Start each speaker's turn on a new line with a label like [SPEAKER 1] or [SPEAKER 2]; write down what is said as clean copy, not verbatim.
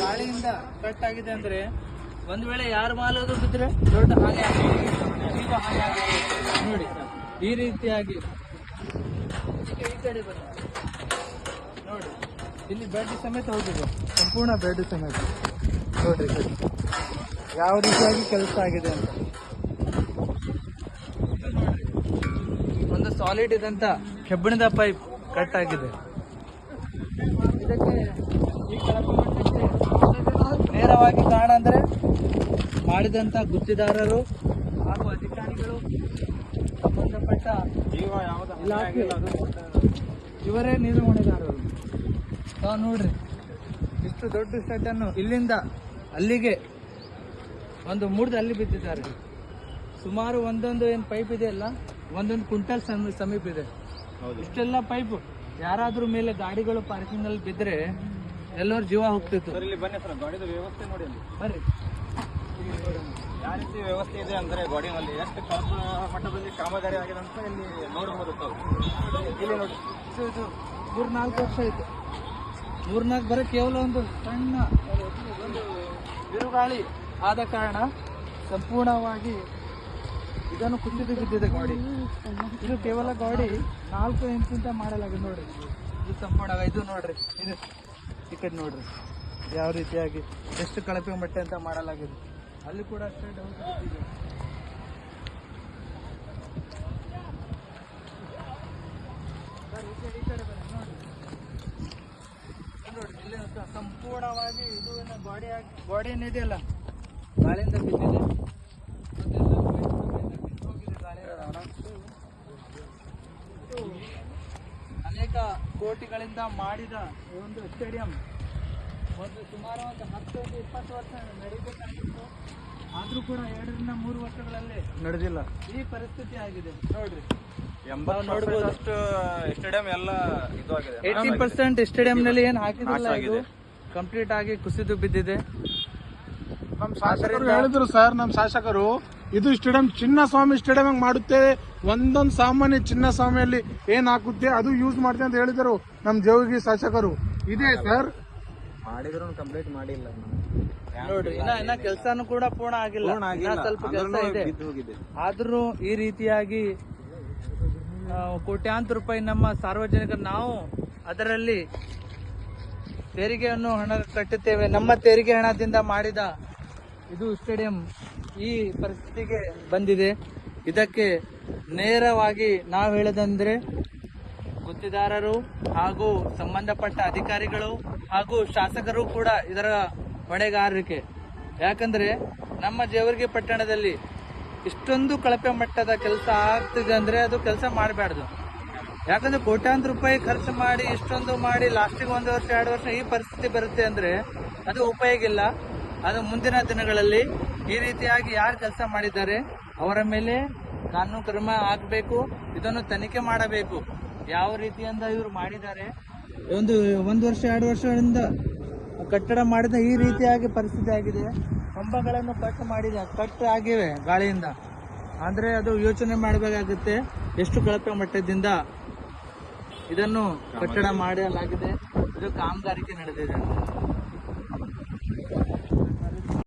[SPEAKER 1] ಗಾಳಿಯಿಂದ ಕಟ್ ಆಗಿದೆ ಅಂದ್ರೆ ಒಂದ್ ವೇಳೆ ಯಾರು ಮಾಲೋದು ಬಿದ್ರೆ ದೊಡ್ಡ ಹಾನಿ ಆಗಿದೆ, ಜೀವ ಹಾನಿ ಆಗಿದೆ. ನೋಡಿ ಈ ರೀತಿಯಾಗಿ ಈ ಕಡೆ ಬನ್ನಿ ನೋಡಿ, ಇಲ್ಲಿ ಬೆಡ್ ಸಮೇತ ಹೋಗಿದೆ, ಸಂಪೂರ್ಣ ಬೆಡ್ ಸಮೇತ ನೋಡ್ರಿ ಸರ್ ಯಾವ ರೀತಿಯಾಗಿ ಕೆಲಸ ಆಗಿದೆ ಅಂತ. ಒಂದು ಸಾಲಿಡ್ ಇದಂತ ಕೆಬ್ಬಿಣದ ಪೈಪ್ ಕಟ್ ಆಗಿದೆ. ಇದಕ್ಕೆ ಈ ಕಳಪೆ ನೇರವಾಗಿ ಕಾರಣ ಅಂದ್ರೆ ಮಾಡಿದಂತ ಗುತ್ತಿದಾರರು ಹಾಗೂ ಅಧಿಕಾರಿಗಳು, ಸಂಬಂಧಪಟ್ಟ ಇಲಾಖೆ ಇವರೇ ನಿರ್ವಹಣೆಗಾರರು. ತಾವು ನೋಡ್ರಿ ಇಷ್ಟು ದೊಡ್ಡ ಶೆಡ್ ಅನ್ನು ಇಲ್ಲಿಂದ ಅಲ್ಲಿಗೆ ಒಂದು ಮುರಿದು ಅಲ್ಲಿ ಬಿದ್ದಿದ್ದಾರೆ. ಸುಮಾರು ಒಂದೊಂದು ಏನು ಪೈಪ್ ಇದೆ ಅಲ್ಲ, ಒಂದೊಂದು ಕ್ವಿಂಟಲ್ ಸಮೀಪ ಇದೆ. ಇಷ್ಟೆಲ್ಲ ಪೈಪ್ ಯಾರಾದ್ರೂ ಮೇಲೆ ಗಾಡಿಗಳು ಪಾರ್ಕಿಂಗ್ ಅಲ್ಲಿ ಬಿದ್ರೆ ಎಲ್ಲರೂ ಜೀವ ಹೋಗ್ತಿತ್ತು.
[SPEAKER 2] ಇಲ್ಲಿ ಬನ್ನಿ ಸರ್, ಗಾಡಿದ ವ್ಯವಸ್ಥೆ ನೋಡಿ ಅಲ್ಲಿ
[SPEAKER 1] ಬರ್ರಿ.
[SPEAKER 2] ಯಾವ ರೀತಿ ವ್ಯವಸ್ಥೆ ಇದೆ ಅಂದ್ರೆ ಗಾಡಿನಲ್ಲಿ ಎಷ್ಟು ಕಳಪ ಮಟ್ಟದಲ್ಲಿ ಕಾಮಗಾರಿ ಆಗಿದೆ ಅಂತ ಇಲ್ಲಿ ನೋಡಬಹುದು.
[SPEAKER 1] ಇಲ್ಲಿ ನೋಡಿ, ಇದು 3-4 ವರ್ಷ ಆಯ್ತು. 3-4 ಬರೀ ಕೇವಲ ಒಂದು ಸಣ್ಣ ಒಂದು ಬಿರುಗಾಳಿ ಆದ ಕಾರಣ ಸಂಪೂರ್ಣವಾಗಿ ಇದನ್ನು ಕುಸಿದು ಬಿದ್ದಿದೆ ಗಾಡಿ. ಇದು ಕೇವಲ ಗಾಡಿ 4 ಇಂಚಿಂದ ಮಾಡಲಾಗಿದೆ ನೋಡ್ರಿ. ಇದು ಸಂಪೂರ್ಣ ಇದು ನೋಡ್ರಿ, ಇದು ಈ ಕಡೆ ನೋಡ್ರಿ ಯಾವ ರೀತಿಯಾಗಿ ಎಷ್ಟು ಕಳಪೆ ಮಟ್ಟ ಅಂತ ಮಾಡಲಾಗಿದೆ. ಅಲ್ಲಿ ಕೂಡ ಅಷ್ಟೇ ಡೌನ್ ಬಿದ್ದಿದೆ. ಈ ಕಡೆ ಬನ್ನಿ ನೋಡ್ರಿ, ಇಲ್ಲಿ ಸಂಪೂರ್ಣವಾಗಿ ಇದು ಗಾಡಿ ಏನಿದೆಯಲ್ಲ ಗಾಳಿಯಿಂದ ಬಿದ್ದಿದೆ. ಅನೇಕ ಕೋಟಿಗಳಿಂದ ಮಾಡಿದ ಒಂದು ಸ್ಟೇಡಿಯಂ ಒಂದು ಸುಮಾರು ಒಂದು 10-20 ವರ್ಷ ನಡೀಬೇಕಾಗಿತ್ತು. ಆದ್ರೂ ಕೂಡ 2-3 ವರ್ಷಗಳಲ್ಲಿ ನಡೆದಿಲ್ಲ. ಈ ಪರಿಸ್ಥಿತಿ ಆಗಿದೆ ನೋಡ್ರಿ.
[SPEAKER 2] 80% ಸ್ಟೇಡಿಯಂ ಎಲ್ಲ ಇದು ಆಗಿದೆ.
[SPEAKER 1] 80% ಸ್ಟೇಡಿಯಂ ನಲ್ಲಿ ಏನು ಹಾಕಿದಿಲ್ಲ, ಇದು ಕಂಪ್ಲೀಟ್ ಆಗಿ ಕುಸಿದು ಬಿದ್ದಿದೆ.
[SPEAKER 3] ನಮ್ಮ ಶಾಸಕರು ಹೇಳಿದ್ರು ಸರ್, ನಮ್ಮ ಶಾಸಕರು ಇದು ಸ್ಟೇಡಿಯಂ ಚಿನ್ನಸ್ವಾಮಿ ಸ್ಟೇಡಿಯಂ ಮಾಡುತ್ತೇವೆ, ಒಂದೊಂದು ಸಾಮಾನ್ಯ ಚಿನ್ನಸ್ವಾಮಿಯಲ್ಲಿ ಏನ್ ಹಾಕುತ್ತೆ ಅದು ಯೂಸ್ ಮಾಡ್ತೇವೆ ಅಂತ ಹೇಳಿದರು ನಮ್ಮ ಜೇವರ್ಗಿ ಶಾಸಕರು. ಇದೆ ಸರ್,
[SPEAKER 2] ಮಾಡಿದ್ರು ಕಂಪ್ಲೀಟ್ ಮಾಡಿಲ್ಲ
[SPEAKER 1] ನೋಡ್ರಿ. ಇನ್ನ ಕೆಲಸನೂ ಕೂಡ ಪೂರ್ಣ ಆಗಿಲ್ಲ, ಸ್ವಲ್ಪ ಕೆಲಸ ಇದೆ. ಆದ್ರೂ ಈ ರೀತಿಯಾಗಿ ಕೋಟ್ಯಾಂತರ ರೂಪಾಯಿ ನಮ್ಮ ಸಾರ್ವಜನಿಕರು ನಾವು ಅದರಲ್ಲಿ ತೆರಿಗೆಯನ್ನು ಹಣ ಕಟ್ಟುತ್ತೇವೆ. ನಮ್ಮ ತೆರಿಗೆ ಹಣದಿಂದ ಮಾಡಿದ ಇದು ಸ್ಟೇಡಿಯಂ ಈ ಪರಿಸ್ಥಿತಿಗೆ ಬಂದಿದೆ. ಇದಕ್ಕೆ ನೇರವಾಗಿ ನಾವು ಹೇಳೋದಂದ್ರೆ ಗುತ್ತಿದಾರರು ಹಾಗೂ ಸಂಬಂಧಪಟ್ಟ ಅಧಿಕಾರಿಗಳು ಹಾಗೂ ಶಾಸಕರು ಕೂಡ ಇದರ ಹೊಣೆಗಾರಿಕೆ. ಯಾಕಂದ್ರೆ ನಮ್ಮ ಜೇವರ್ಗಿ ಪಟ್ಟಣದಲ್ಲಿ ಇಷ್ಟೊಂದು ಕಳಪೆ ಮಟ್ಟದ ಕೆಲಸ ಆಗ್ತಿದೆ ಅಂದ್ರೆ ಅದು ಕೆಲಸ ಮಾಡಬಾರ್ದು. ಯಾಕಂದ್ರೆ ಕೋಟ್ಯಾಂತರ ರೂಪಾಯಿ ಖರ್ಚು ಮಾಡಿ ಇಷ್ಟೊಂದು ಮಾಡಿ ಲಾಸ್ಟಿಗೆ 1 ವರ್ಷ 2 ವರ್ಷ ಈ ಪರಿಸ್ಥಿತಿ ಬರುತ್ತೆ ಅಂದ್ರೆ ಅದು ಉಪಯೋಗ ಇಲ್ಲ. ಅದು ಮುಂದಿನ ದಿನಗಳಲ್ಲಿ ಈ ರೀತಿಯಾಗಿ ಯಾರು ಕೆಲಸ ಮಾಡಿದ್ದಾರೆ ಅವರ ಮೇಲೆ ಕಾನೂನು ಕ್ರಮ ಆಗಬೇಕು. ಇದನ್ನು ತನಿಖೆ ಮಾಡಬೇಕು, ಯಾವ ರೀತಿಯಿಂದ ಇವರು ಮಾಡಿದ್ದಾರೆ. ಒಂದು 1 ವರ್ಷ 2 ವರ್ಷಗಳಿಂದ ಕಟ್ಟಡ ಮಾಡಿದ ಈ ರೀತಿಯಾಗಿ ಪರಿಸ್ಥಿತಿ ಆಗಿದೆ. ಕಂಬಗಳನ್ನು ಕಟ್ ಆಗಿವೆ ಗಾಳಿಯಿಂದ. ಅಂದ್ರೆ ಅದು ಯೋಚನೆ ಮಾಡಬೇಕಾಗುತ್ತೆ ಎಷ್ಟು ಕಳಪೆ ಮಟ್ಟದಿಂದ ಇದನ್ನು ಕಟ್ಟಡ ಮಾಡಲಾಗಿದೆ. ಇದು ಕಾಮಗಾರಿಕೆ ನಡೆದಿದೆ.